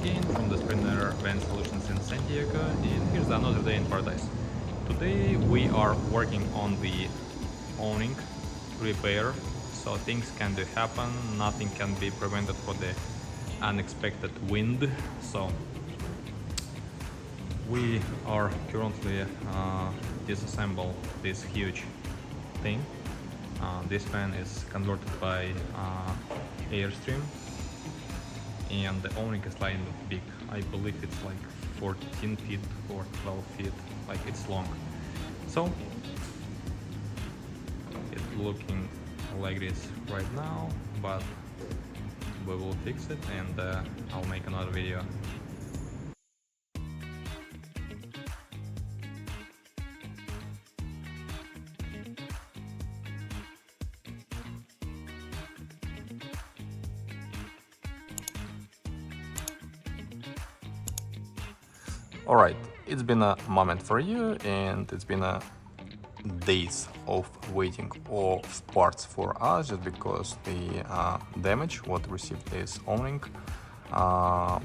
again from the Sprinter Van Solutions in San Diego, and here's another day in paradise. Today we are working on the awning repair, so things can do happen, nothing can be prevented for the unexpected wind. So we are currently disassemble this huge thing. This fan is converted by Airstream, and the awning is like big. I believe it's like 14 feet or 12 feet, like it's long. So it's looking like this right now, but we will fix it, and I'll make another video. Alright, it's been a moment for you, and it's been a days of waiting of parts for us, just because the damage what received this awning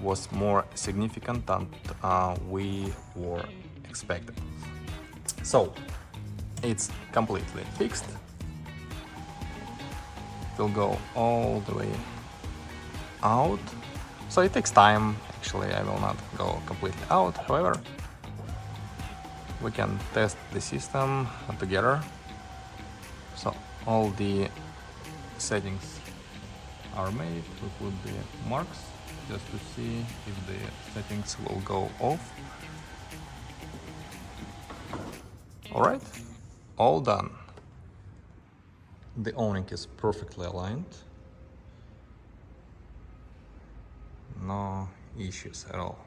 was more significant than we were expected. So it's completely fixed. It will go all the way out. So it takes time. Actually, I will not go completely out. However, we can test the system together. So all the settings are made. We put the marks just to see if the settings will go off. Alright, all done. The awning is perfectly aligned. No issues at all.